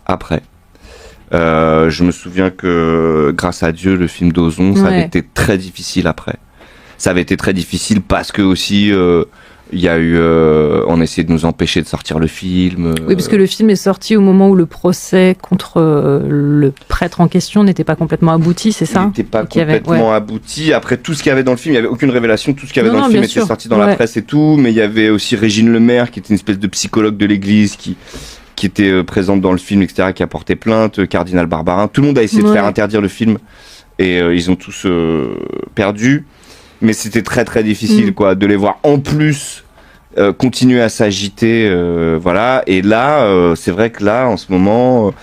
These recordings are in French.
Après. Je me souviens que, grâce à Dieu, le film d'Ozon, ça avait été très difficile après. Ça avait été très difficile parce que aussi, il y a eu, on essayait de nous empêcher de sortir le film. Oui, parce que le film est sorti au moment où le procès contre le prêtre en question n'était pas complètement abouti, c'est ça ? Il n'était pas complètement abouti. Après, tout ce qu'il y avait dans le film, il n'y avait aucune révélation. Tout ce qu'il y avait dans le film était sorti dans la presse et tout. Mais il y avait aussi Régine Lemaire, qui était une espèce de psychologue de l'église, qui était présente dans le film, etc., qui a porté plainte, Cardinal Barbarin. Tout le monde a essayé de faire interdire le film. Et ils ont tous perdu. Mais c'était très très difficile quoi, de les voir en plus continuer à s'agiter. Voilà. Et là, c'est vrai que là, en ce moment,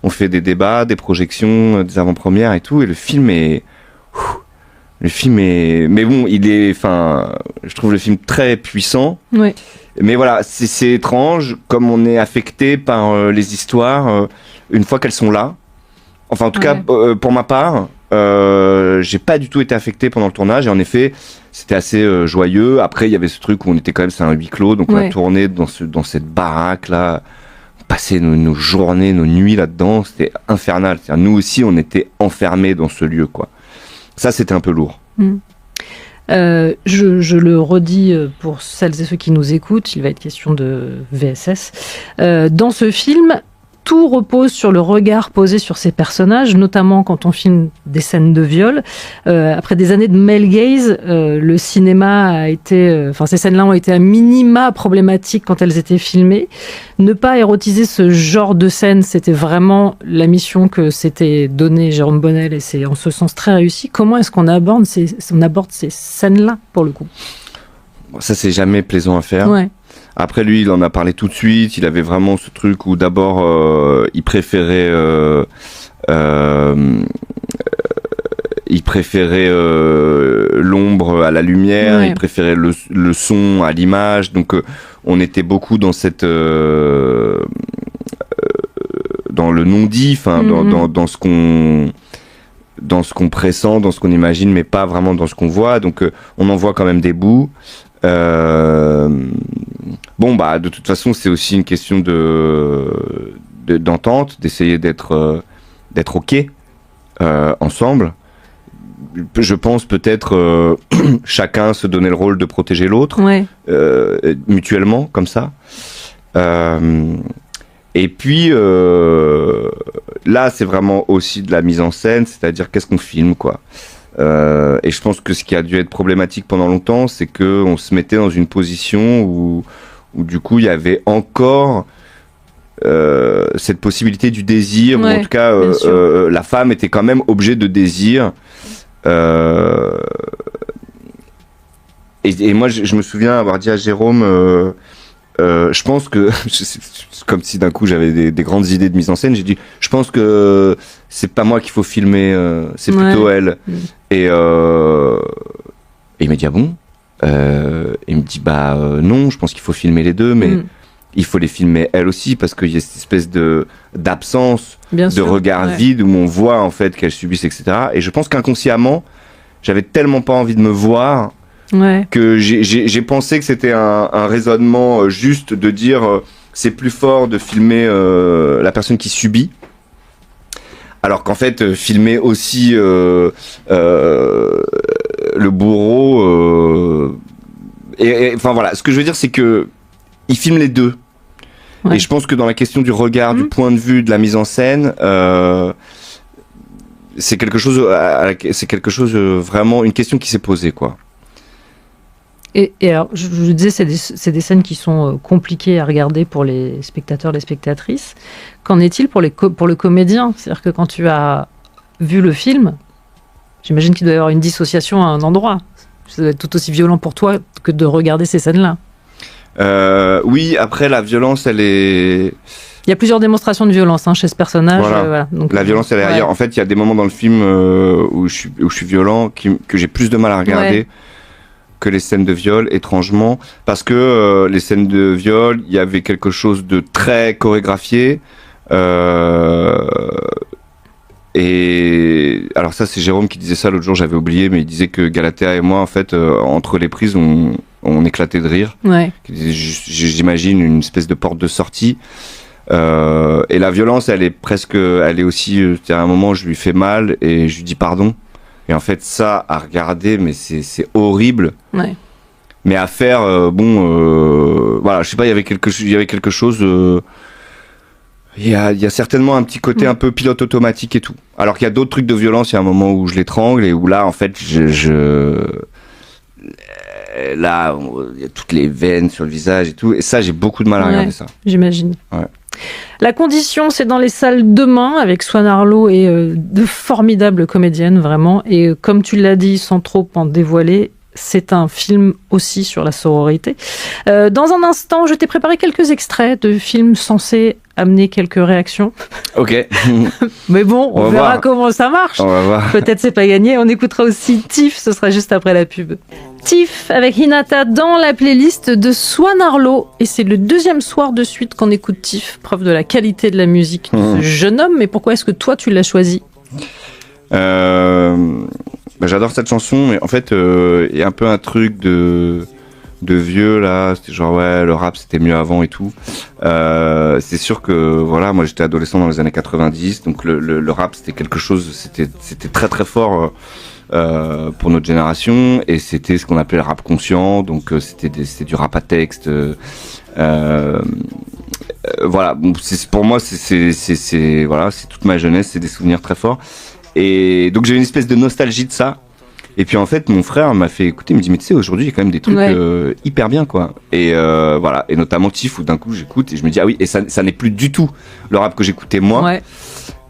on fait des débats, des projections, des avant-premières et tout. Et le film est... Mais bon, je trouve le film très puissant. Oui. Mais voilà, c'est étrange, comme on est affecté par les histoires une fois qu'elles sont là. Enfin, en tout cas, pour ma part... j'ai pas du tout été affecté pendant le tournage et en effet c'était assez joyeux. Après il y avait ce truc où on était quand même, c'est un huis clos, donc on a tourné dans cette baraque là, on passait nos journées, nos nuits là-dedans, c'était infernal. C'est-à-dire, nous aussi on était enfermés dans ce lieu quoi. Ça c'était un peu lourd. Je le redis pour celles et ceux qui nous écoutent, il va être question de VSS. Dans ce film, tout repose sur le regard posé sur ces personnages, notamment quand on filme des scènes de viol. Après des années de male gaze, le cinéma a été... ces scènes-là ont été à minima problématiques quand elles étaient filmées. Ne pas érotiser ce genre de scène, c'était vraiment la mission que s'était donnée Jérôme Bonnel et c'est en ce sens très réussi. Comment est-ce qu'on aborde ces scènes-là, pour le coup ? Ça, c'est jamais plaisant à faire. Ouais. Après, lui, il en a parlé tout de suite. Il avait vraiment ce truc où d'abord, il préférait l'ombre à la lumière, il préférait le son à l'image. Donc, on était beaucoup dans cette dans le non-dit, dans ce qu'on pressent, dans ce qu'on imagine, mais pas vraiment dans ce qu'on voit. Donc, on en voit quand même des bouts. De toute façon, c'est aussi une question d'entente, d'essayer d'être ok ensemble. Je pense peut-être chacun se donner le rôle de protéger l'autre, mutuellement, comme ça. Et puis là, c'est vraiment aussi de la mise en scène, c'est-à-dire qu'est-ce qu'on filme, quoi. Et je pense que ce qui a dû être problématique pendant longtemps, c'est que on se mettait dans une position où du coup il y avait encore cette possibilité du désir, ou en tout cas la femme était quand même objet de désir. Et moi je me souviens avoir dit à Jérôme, je pense que c'est comme si d'un coup j'avais des grandes idées de mise en scène. J'ai dit, je pense que c'est pas moi qu'il faut filmer, c'est plutôt elle. Et il m'a dit, ah bon? Il me dit, non, je pense qu'il faut filmer les deux, mais il faut les filmer elle aussi, parce qu'il y a cette espèce d'absence, de regard vide, où on voit en fait qu'elles subissent, etc. Et je pense qu'inconsciemment, j'avais tellement pas envie de me voir, que j'ai pensé que c'était un raisonnement juste de dire c'est plus fort de filmer la personne qui subit, alors qu'en fait filmer aussi le bourreau enfin voilà, ce que je veux dire c'est que il filme les deux, et je pense que dans la question du regard, du point de vue, de la mise en scène, c'est quelque chose vraiment, une question qui s'est posée, quoi. Et alors, je disais, c'est des scènes qui sont compliquées à regarder pour les spectateurs, les spectatrices. Qu'en est-il pour le comédien ? C'est-à-dire que quand tu as vu le film, j'imagine qu'il doit y avoir une dissociation à un endroit. Ça doit être tout aussi violent pour toi que de regarder ces scènes-là. Oui, après, la violence, elle est... Il y a plusieurs démonstrations de violence chez ce personnage. Voilà. Donc, la violence, elle est ailleurs. En fait, il y a des moments dans le film où je suis violent, que j'ai plus de mal à regarder que les scènes de viol, étrangement, parce que les scènes de viol, il y avait quelque chose de très chorégraphié. Et alors ça, c'est Jérôme qui disait ça l'autre jour, j'avais oublié, mais il disait que Galatea et moi, en fait, entre les prises, on éclatait de rire. J'imagine une espèce de porte de sortie. Et la violence, elle est aussi, à un moment, je lui fais mal et je lui dis pardon. Et en fait, ça, à regarder, mais c'est horrible. Ouais. Mais à faire, voilà, je sais pas, il y avait quelque chose. Il y a certainement un petit côté un peu pilote automatique et tout. Alors qu'il y a d'autres trucs de violence, il y a un moment où je l'étrangle et où là, en fait, là, il y a toutes les veines sur le visage et tout. Et ça, j'ai beaucoup de mal à regarder ça. J'imagine. Ouais. La Condition, c'est dans les salles demain avec Swan Arlo et de formidables comédiennes, vraiment. Et comme tu l'as dit, sans trop en dévoiler, c'est un film aussi sur la sororité. Dans un instant, je t'ai préparé quelques extraits de films censés amener quelques réactions. Ok. Mais bon, on verra voir comment ça marche. On va voir. Peut-être c'est pas gagné. On écoutera aussi Tiff, ce sera juste après la pub. Tiff avec Hinata dans la playlist de Swan Arlo. Et c'est le deuxième soir de suite qu'on écoute Tiff, preuve de la qualité de la musique de ce jeune homme. Mais pourquoi est-ce que toi tu l'as choisi ? J'adore cette chanson, mais en fait, il y a un peu un truc de vieux là. C'était genre ouais, le rap c'était mieux avant et tout. C'est sûr que voilà, moi j'étais adolescent dans les années 90, donc le rap c'était quelque chose, c'était très très fort pour notre génération, et c'était ce qu'on appelait le rap conscient. Donc c'était du rap à texte. Voilà, pour moi c'est voilà, c'est toute ma jeunesse, c'est des souvenirs très forts. Et donc j'ai une espèce de nostalgie de ça. Et puis en fait mon frère m'a fait écouter, il me dit mais tu sais aujourd'hui il y a quand même des trucs hyper bien quoi. Et voilà, et notamment Tiff où d'un coup j'écoute et je me dis ah oui, et ça n'est plus du tout le rap que j'écoutais moi. Ouais.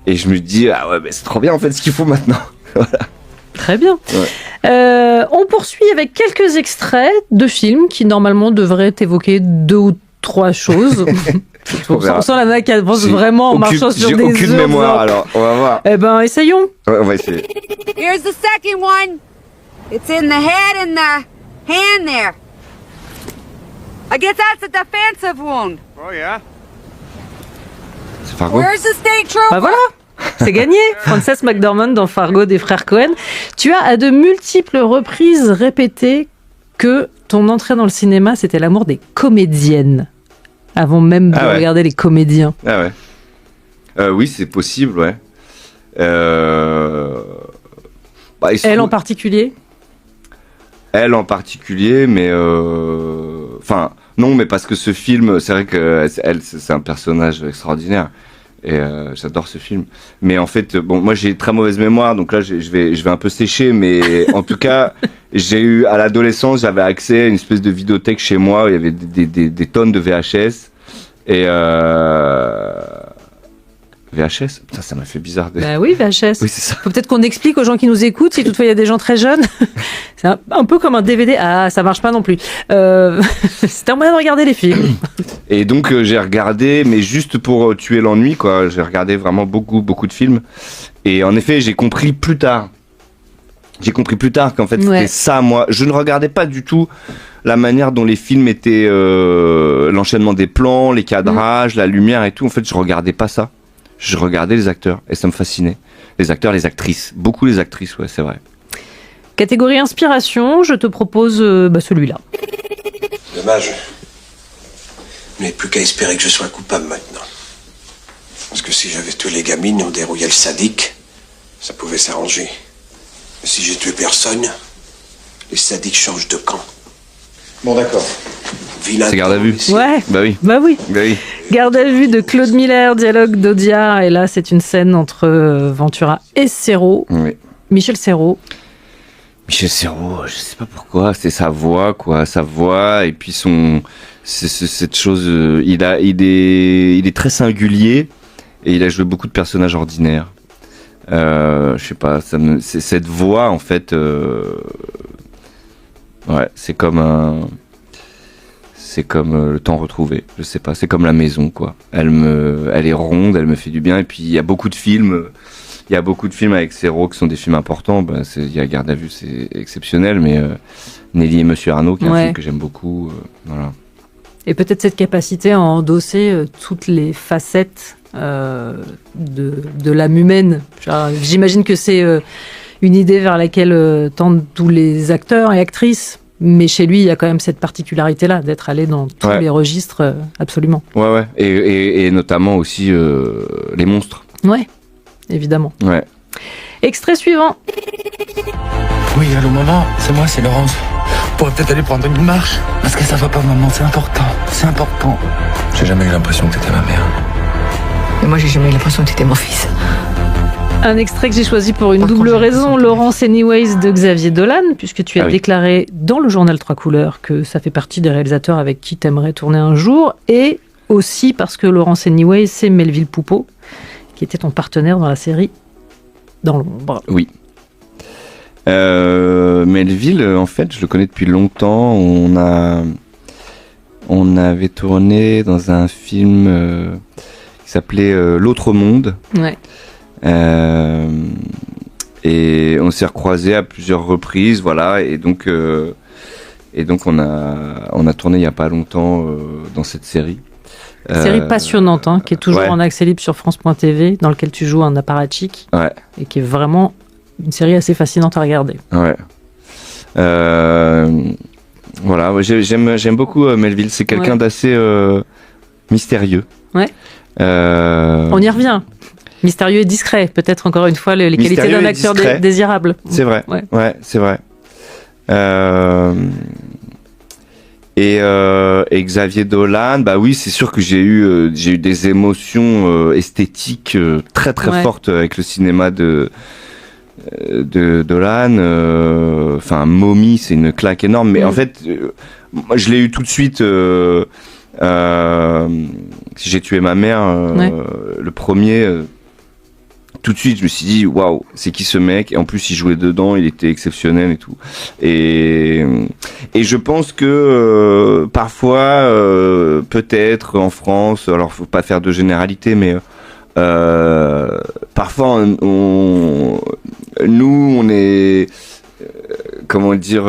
Et je me dis ah ouais, mais c'est trop bien en fait ce qu'il faut maintenant. Voilà. Très bien. Ouais. On poursuit avec quelques extraits de films qui normalement devraient évoquer 2 ou 3 choses. On sent la nana qui avance vraiment en marchant sur des œufs. J'ai aucune mémoire, alors on va voir. Eh ben, essayons. Ouais, on va essayer. Here's the second one. It's in the head and the hand there. I guess that's a defensive wound. Oh yeah. C'est Fargo. Where's the state trooper? Bah voilà. C'est gagné. Frances McDormand dans Fargo des frères Cohen. Tu as à de multiples reprises répété que ton entrée dans le cinéma, c'était l'amour des comédiennes. Avant même de regarder les comédiens. Ah ouais. Oui, c'est possible, ouais. Elle en particulier ? Elle en particulier, mais... Enfin, non, mais parce que ce film, c'est vrai que c'est un personnage extraordinaire. Et j'adore ce film. Mais en fait, bon, moi j'ai très mauvaise mémoire, donc là je vais un peu sécher, mais en tout cas, j'ai eu à l'adolescence, j'avais accès à une espèce de vidéothèque chez moi où il y avait des tonnes de VHS. Et VHS, putain, ça m'a fait bizarre. Bah oui, VHS. Oui, c'est ça. Faut peut-être qu'on explique aux gens qui nous écoutent, si toutefois il y a des gens très jeunes. C'est un peu comme un DVD. Ah, ça marche pas non plus. C'était un moyen de regarder les films. Et donc j'ai regardé, mais juste pour tuer l'ennui, quoi. J'ai regardé vraiment beaucoup de films. Et en effet, j'ai compris plus tard qu'en fait c'était ça, moi. Je ne regardais pas du tout la manière dont les films étaient, l'enchaînement des plans, les cadrages, la lumière et tout. En fait, je regardais pas ça. Je regardais les acteurs et ça me fascinait. Les acteurs, les actrices. Beaucoup les actrices, ouais, c'est vrai. Catégorie inspiration, je te propose celui-là. Dommage. Il n'y a plus qu'à espérer que je sois coupable maintenant. Parce que si j'avais tué les gamines et on dérouillait le sadique, ça pouvait s'arranger. Mais si j'ai tué personne, les sadiques changent de camp. Bon, d'accord. Vilain. C'est Garde à vue. Ouais. Bah oui. Bah oui. Bah oui. Garde à vue de Claude Miller, dialogue d'Audiard. Et là, c'est une scène entre Ventura et Serrault. Oui. Michel Serrault. Michel Serrault, je sais pas pourquoi, c'est sa voix, quoi, sa voix, et puis cette chose, il est très singulier, et il a joué beaucoup de personnages ordinaires. Je sais pas, c'est cette voix, en fait, ouais, c'est comme le temps retrouvé, je sais pas, c'est comme la maison, quoi. Elle est ronde, elle me fait du bien, et puis il y a beaucoup de films avec Serrault qui sont des films importants. Il y a Garde à vue, c'est exceptionnel, mais Nelly et Monsieur Arnaud, qui est un film que j'aime beaucoup. Voilà. Et peut-être cette capacité à endosser toutes les facettes de l'âme humaine. J'imagine que c'est une idée vers laquelle tendent tous les acteurs et actrices. Mais chez lui, il y a quand même cette particularité-là, d'être allé dans tous Ouais. les registres, absolument. Ouais. Et notamment aussi les monstres. Ouais, évidemment. Ouais. Extrait suivant. Oui, allô maman, c'est moi, c'est Laurence. On pourrait peut-être aller prendre une marche. Parce que ça va pas maman, c'est important. C'est important. J'ai jamais eu l'impression que t'étais ma mère. Mais moi, j'ai jamais eu l'impression que t'étais mon fils. Un extrait que j'ai choisi pour une Par double contre, j'ai raison, l'impression que- Laurence Anyways de Xavier Dolan, puisque tu as Ah oui. déclaré dans le journal Trois Couleurs que ça fait partie des réalisateurs avec qui t'aimerais tourner un jour, et aussi parce que Laurence Anyways, c'est Melville Poupeau, qui était ton partenaire dans la série Dans l'ombre. Oui. Melville, en fait, je le connais depuis longtemps. On avait tourné dans un film qui s'appelait L'autre monde. Ouais. Et on s'est recroisés à plusieurs reprises, voilà. Et donc on a tourné il y a pas longtemps dans cette série. Série passionnante, hein, qui est toujours ouais. en accès libre sur France.tv, dans lequel tu joues un apparatchik, Ouais. et qui est vraiment une série assez fascinante à regarder. Ouais. Voilà, ouais, j'aime beaucoup Melville. C'est quelqu'un Ouais. d'assez mystérieux. Ouais. On y revient. Mystérieux et discret, peut-être encore une fois les qualités Mystérieux d'un et acteur discret. désirable. C'est vrai. Ouais. C'est vrai. Et Xavier Dolan, bah oui, c'est sûr que j'ai eu des émotions esthétiques très Ouais. fortes avec le cinéma de Dolan. Enfin, Mommy, c'est une claque énorme. Mais en fait, moi, je l'ai eu tout de suite. Si j'ai tué ma mère, Ouais. le premier. Tout de suite, je me suis dit, waouh, c'est qui ce mec? Et en plus, il jouait dedans, il était exceptionnel et tout. Et je pense que parfois, peut-être en France, alors faut pas faire de généralité, mais parfois, nous, on est, comment dire,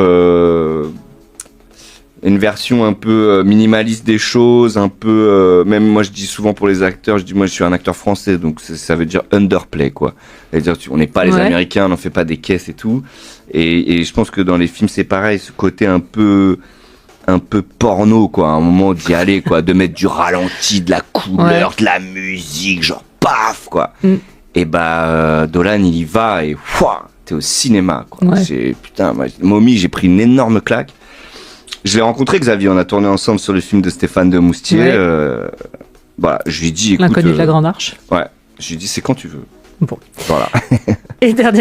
une version un peu minimaliste des choses, un peu même moi je dis souvent pour les acteurs, je dis moi je suis un acteur français, donc ça veut dire underplay quoi. C'est-à-dire on n'est pas les Ouais. Américains, on n'en fait pas des caisses et tout. Et je pense que dans les films c'est pareil, ce côté un peu porno quoi, à un moment d'y aller quoi, de mettre du ralenti, de la couleur, Ouais. de la musique, genre paf quoi. Mm. Et Dolan il y va et ouah, t'es au cinéma quoi. Ouais. Putain, moi, Mommy, j'ai pris une énorme claque. Je l'ai rencontré, Xavier, on a tourné ensemble sur le film de Stéphane de Moustier. Ouais. Voilà, je lui ai dit, écoute, L'inconnu de la Grande Arche. ouais, je lui ai dit, c'est quand tu veux. Bon. Voilà. Et dernière